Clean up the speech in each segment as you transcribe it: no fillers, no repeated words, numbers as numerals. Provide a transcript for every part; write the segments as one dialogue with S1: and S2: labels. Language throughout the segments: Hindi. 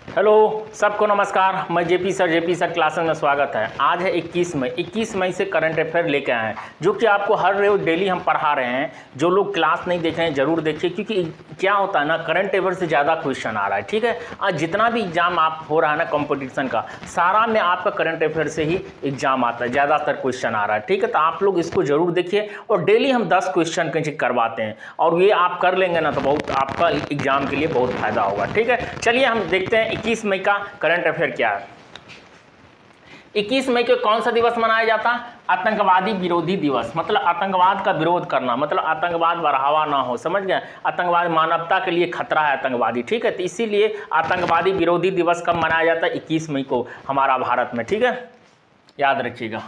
S1: हेलो सबको नमस्कार। मैं जेपी सर क्लासेस में स्वागत है। आज है 21 मई से करंट अफेयर लेके आए हैं जो कि आपको हर रोज डेली हम पढ़ा रहे हैं। जो लोग क्लास नहीं देख रहे हैं जरूर देखिए, क्योंकि क्या होता है ना, करंट अफेयर से ज़्यादा क्वेश्चन आ रहा है। ठीक है, आज जितना भी एग्जाम आप हो रहा है ना कंपटीशन का, सारा में आपका करंट अफेयर से ही एग्जाम आता है, ज़्यादातर क्वेश्चन आ रहा है। ठीक है, तो आप लोग इसको जरूर देखिए और डेली हम 10 क्वेश्चन करवाते हैं और ये आप कर लेंगे ना तो बहुत आपका एग्जाम के लिए बहुत फायदा होगा। ठीक है, चलिए हम देखते हैं 21 मई का करंट अफेयर क्या है। 21 मई को कौन सा दिवस मनाया जाता है? आतंकवादी विरोधी दिवस। मतलब आतंकवाद का विरोध करना, मतलब आतंकवाद बढ़ावा ना हो, समझ गए? आतंकवाद मानवता के लिए खतरा है आतंकवादी। ठीक है, तो इसीलिए आतंकवादी विरोधी दिवस कब मनाया जाता है? 21 मई को हमारा भारत में। ठीक है, याद रखिएगा।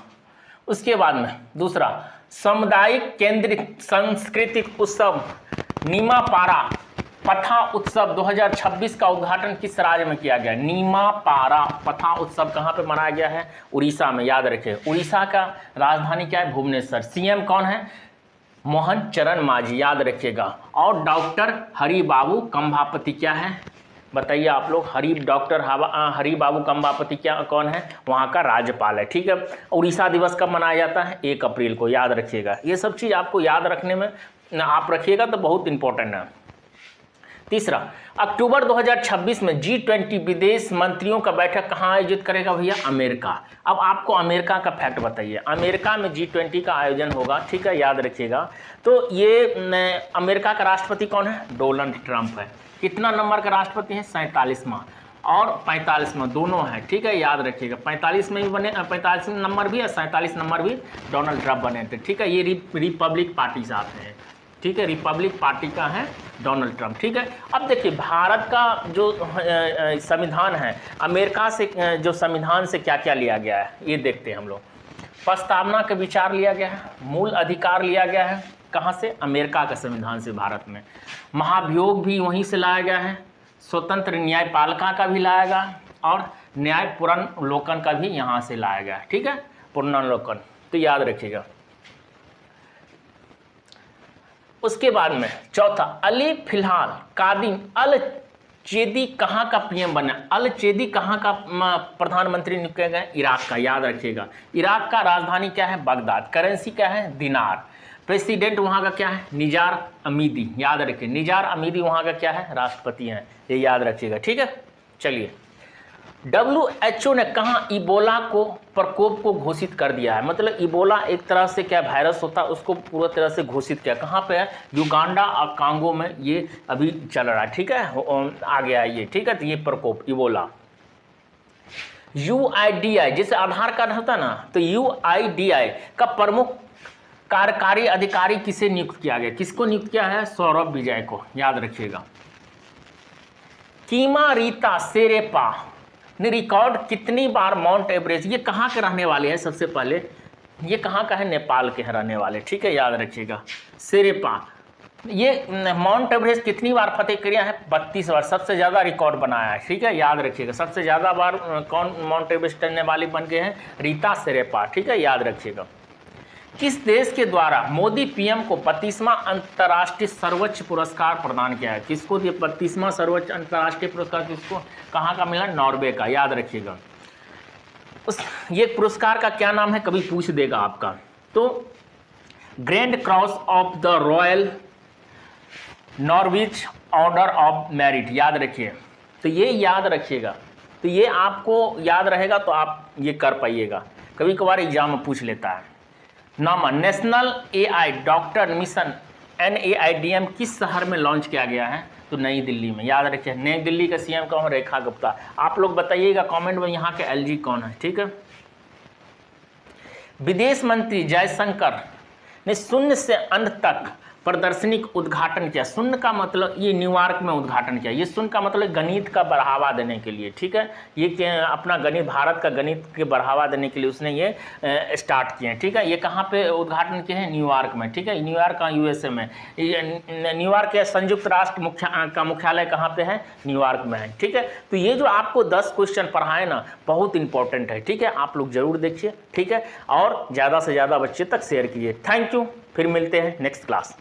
S1: उसके बाद में दूसरा, सामुदायिक केंद्रित सांस्कृतिक उत्सव नीमा पारा पथा उत्सव 2026 का उद्घाटन किस राज्य में किया गया? नीमा पारा पथा उत्सव कहाँ पे मनाया गया है? उड़ीसा में। याद रखिए, उड़ीसा का राजधानी क्या है? भुवनेश्वर। सीएम कौन है? मोहन चरण मांझी। याद रखिएगा। और डॉक्टर हरिबाबू कंभापति क्या है? बताइए आप लोग। डॉक्टर हरिबाबू कंभापति क्या कौन है? वहाँ का राज्यपाल है। ठीक है, उड़ीसा दिवस कब मनाया जाता है? 1 अप्रैल को। याद रखिएगा। ये सब चीज़ आपको याद रखने में आप रखिएगा तो बहुत इंपॉर्टेंट है। तीसरा, अक्टूबर 2026 में G20 विदेश मंत्रियों का बैठक कहाँ आयोजित करेगा भैया? अमेरिका। अब आपको अमेरिका का फैक्ट बताइए। अमेरिका में G20 का आयोजन होगा। ठीक है, याद रखिएगा। तो ये अमेरिका का राष्ट्रपति कौन है? डोनाल्ड ट्रंप है। कितना नंबर का राष्ट्रपति है? 47वां और 45वां दोनों है। ठीक है, याद रखिएगा। 45 में भी बने, 45 नंबर भी है, 47 नंबर भी डोनाल्ड ट्रंप बने थे। ठीक है, ये रिपब्लिक पार्टी से आते हैं। ठीक है, रिपब्लिक पार्टी का है डोनाल्ड ट्रंप। ठीक है, अब देखिए भारत का जो संविधान है, अमेरिका से जो संविधान से क्या क्या लिया गया है ये देखते हैं हम लोग। प्रस्तावना का विचार लिया गया है, मूल अधिकार लिया गया है कहाँ से? अमेरिका का संविधान से भारत में। महाभियोग भी वहीं से लाया गया है। स्वतंत्र न्यायपालिका का भी लाया गया और न्याय पुनर्लोकन का भी यहाँ से लाया गया है। ठीक है, पुनर्लोकन, तो याद रखिएगा। उसके बाद में चौथा, अली फिलहाल कादिम अल चेदी कहाँ का पीएम बना? अल चेदी कहाँ का प्रधानमंत्री नियुक्त किया गया? इराक का। याद रखिएगा। इराक का राजधानी क्या है? बगदाद। करेंसी क्या है? दिनार। प्रेसिडेंट वहाँ का क्या है? निजार अमीदी। याद रखिए, निजार अमीदी वहाँ का क्या है? राष्ट्रपति हैं। ये याद रखिएगा। ठीक है, चलिए। WHO ने कहाँ इबोला को प्रकोप को घोषित कर दिया है? मतलब इबोला एक तरह से क्या वायरस होता है, उसको पूरी तरह से घोषित किया। कहाँ पे है? युगांडा और कांगो में ये अभी चल रहा है। ठीक है, आ गया ये। ठीक है, तो ये प्रकोप इबोला। UIDI जैसे आधार कार्ड होता है ना, तो UIDI का प्रमुख कार्यकारी अधिकारी किसे नियुक्त किया गया? किसको नियुक्त किया है? सौरभ विजय को। याद रखिएगा। कीमा रीता शेरेपा ने रिकॉर्ड कितनी बार माउंट एवरेस्ट, ये कहाँ के रहने वाले हैं? सबसे पहले ये कहाँ का है? नेपाल के रहने वाले। ठीक है, याद रखिएगा। शेरेपा ये माउंट एवरेस्ट कितनी बार फतेह किया है? 32 बार। सबसे ज़्यादा रिकॉर्ड बनाया है। ठीक है, याद रखिएगा। सबसे ज़्यादा बार कौन माउंट एवरेस्ट चढ़ने वाले बन गए हैं? रीता शेरेपा। ठीक है, याद रखिएगा। किस देश के द्वारा मोदी पीएम को 32वां अंतर्राष्ट्रीय सर्वोच्च पुरस्कार प्रदान किया है? किसको दिया 32वां सर्वोच्च अंतर्राष्ट्रीय पुरस्कार? किसको? कहाँ का मिला? नॉर्वे का। याद रखिएगा। ये पुरस्कार का क्या नाम है? कभी पूछ देगा आपका। तो grand cross of the royal Norwich order of merit. याद रखिए, तो ये याद रखिएगा। तो ये आपको याद रहेगा तो आप ये कर पाइएगा। कभी कभार एग्जाम में पूछ लेता है। नामा national AI doctor mission NAIDM किस शहर में लॉन्च किया गया है? तो नई दिल्ली में। याद रखिए। नई दिल्ली का CM कौन है? रेखा गुप्ता। आप लोग बताइएगा कमेंट में यहाँ के LG कौन है। ठीक है, विदेश मंत्री जयशंकर ने शून्य से अंत तक प्रदर्शनी का उद्घाटन किया। शून्य का मतलब ये न्यूयॉर्क में उद्घाटन किया। ये शून्य का मतलब गणित का बढ़ावा देने के लिए। ठीक है, ये अपना गणित, भारत का गणित के बढ़ावा देने के लिए उसने ये स्टार्ट किए हैं। ठीक है, ये कहाँ पे उद्घाटन किए हैं? न्यूयॉर्क में। ठीक है, न्यूयॉर्क का USA में। न्यूयॉर्क के संयुक्त राष्ट्र का मुख्यालय कहाँ पे है? न्यूयॉर्क में है। ठीक है, तो ये जो आपको 10 क्वेश्चन पढ़ाए ना, बहुत इंपॉर्टेंट है। ठीक है, आप लोग जरूर देखिए। ठीक है, और ज़्यादा से ज़्यादा बच्चे तक शेयर कीजिए। थैंक यू, फिर मिलते हैं नेक्स्ट क्लास।